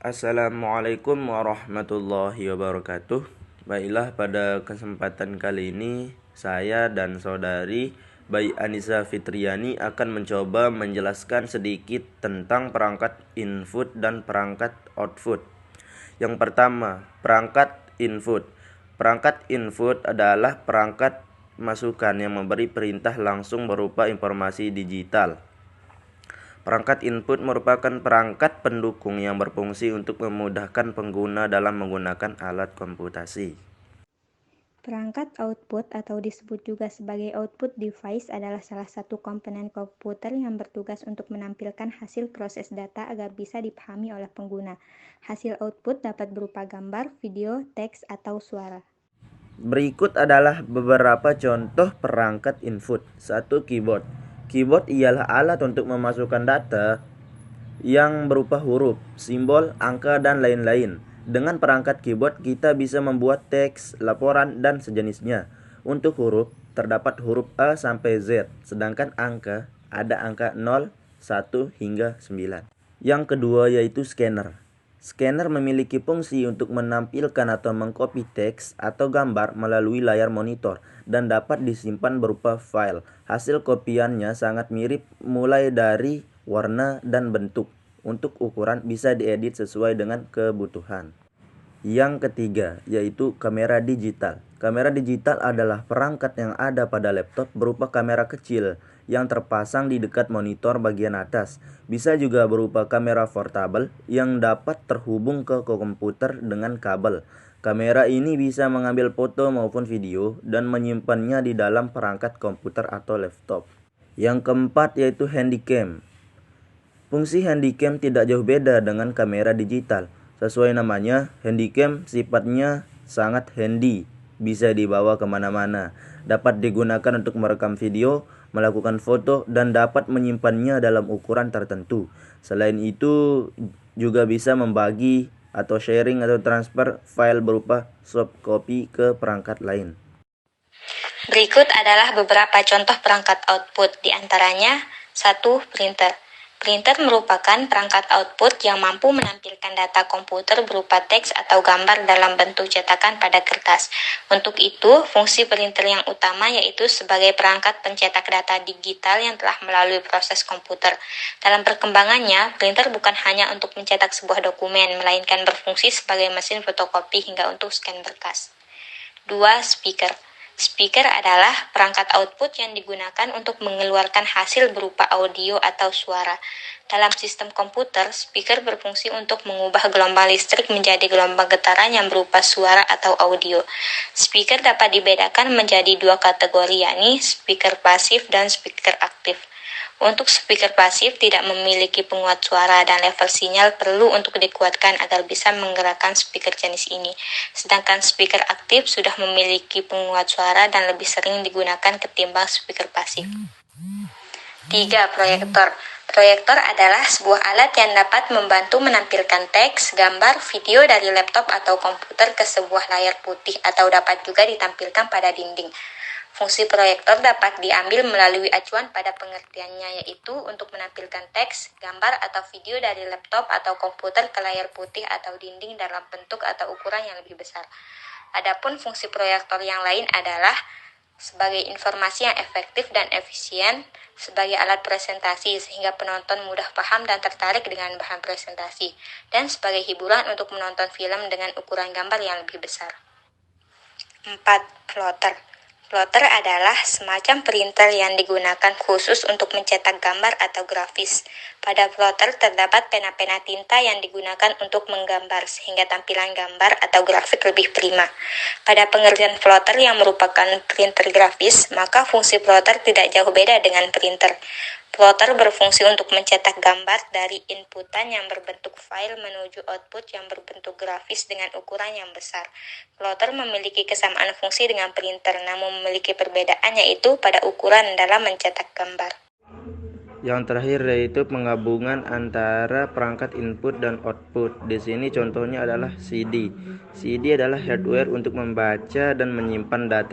Assalamualaikum warahmatullahi wabarakatuh. Baiklah, pada kesempatan kali ini saya dan saudari Bayi Anissa Fitriani akan mencoba menjelaskan sedikit tentang perangkat input dan perangkat output. Yang pertama, perangkat input. Perangkat input adalah perangkat masukan yang memberi perintah langsung berupa informasi digital. Perangkat input merupakan perangkat pendukung yang berfungsi untuk memudahkan pengguna dalam menggunakan alat komputasi. Perangkat output atau disebut juga sebagai output device adalah salah satu komponen komputer yang bertugas untuk menampilkan hasil proses data agar bisa dipahami oleh pengguna. Hasil output dapat berupa gambar, video, teks, atau suara. Berikut adalah beberapa contoh perangkat input. 1. Keyboard. Keyboard ialah alat untuk memasukkan data yang berupa huruf, simbol, angka, dan lain-lain. Dengan perangkat keyboard kita bisa membuat teks, laporan, dan sejenisnya. Untuk huruf, terdapat huruf A sampai Z, sedangkan angka ada angka 0, 1, hingga 9. Yang kedua yaitu scanner. Scanner memiliki fungsi untuk menampilkan atau mengcopy teks atau gambar melalui layar monitor dan dapat disimpan berupa file. Hasil kopiannya sangat mirip mulai dari warna dan bentuk. Untuk ukuran bisa diedit sesuai dengan kebutuhan. Yang ketiga yaitu kamera digital. Kamera digital adalah perangkat yang ada pada laptop berupa kamera kecil yang terpasang di dekat monitor bagian atas. Bisa juga berupa kamera portable yang dapat terhubung ke komputer dengan kabel. Kamera ini bisa mengambil foto maupun video dan menyimpannya di dalam perangkat komputer atau laptop. Yang keempat yaitu handycam. Fungsi handycam tidak jauh beda dengan kamera digital. Sesuai namanya, handycam sifatnya sangat handy, bisa dibawa kemana-mana, dapat digunakan untuk merekam video, melakukan foto, dan dapat menyimpannya dalam ukuran tertentu. Selain itu, juga bisa membagi atau sharing atau transfer file berupa soft copy ke perangkat lain. Berikut adalah beberapa contoh perangkat output, di antaranya 1. Printer. Printer merupakan perangkat output yang mampu menampilkan data komputer berupa teks atau gambar dalam bentuk cetakan pada kertas. Untuk itu, fungsi printer yang utama yaitu sebagai perangkat pencetak data digital yang telah melalui proses komputer. Dalam perkembangannya, printer bukan hanya untuk mencetak sebuah dokumen, melainkan berfungsi sebagai mesin fotokopi hingga untuk scan berkas. 2. Speaker. Speaker adalah perangkat output yang digunakan untuk mengeluarkan hasil berupa audio atau suara. Dalam sistem komputer, speaker berfungsi untuk mengubah gelombang listrik menjadi gelombang getaran yang berupa suara atau audio. Speaker dapat dibedakan menjadi dua kategori, yakni speaker pasif dan speaker aktif. Untuk speaker pasif tidak memiliki penguat suara dan level sinyal perlu untuk dikuatkan agar bisa menggerakkan speaker jenis ini. Sedangkan speaker aktif sudah memiliki penguat suara dan lebih sering digunakan ketimbang speaker pasif. 3. Proyektor. Proyektor adalah sebuah alat yang dapat membantu menampilkan teks, gambar, video dari laptop atau komputer ke sebuah layar putih atau dapat juga ditampilkan pada dinding. Fungsi proyektor dapat diambil melalui acuan pada pengertiannya, yaitu untuk menampilkan teks, gambar, atau video dari laptop atau komputer ke layar putih atau dinding dalam bentuk atau ukuran yang lebih besar. Adapun fungsi proyektor yang lain adalah sebagai informasi yang efektif dan efisien, sebagai alat presentasi sehingga penonton mudah paham dan tertarik dengan bahan presentasi, dan sebagai hiburan untuk menonton film dengan ukuran gambar yang lebih besar. 4. Plotter. Plotter adalah semacam printer yang digunakan khusus untuk mencetak gambar atau grafis. Pada plotter terdapat pena-pena tinta yang digunakan untuk menggambar sehingga tampilan gambar atau grafik lebih prima. Pada pengertian plotter yang merupakan printer grafis, maka fungsi plotter tidak jauh beda dengan printer. Plotter berfungsi untuk mencetak gambar dari inputan yang berbentuk file menuju output yang berbentuk grafis dengan ukuran yang besar. Plotter memiliki kesamaan fungsi dengan printer, namun memiliki perbedaan yaitu pada ukuran dalam mencetak gambar. Yang terakhir yaitu penggabungan antara perangkat input dan output. Di sini contohnya adalah CD. CD adalah hardware untuk membaca dan menyimpan data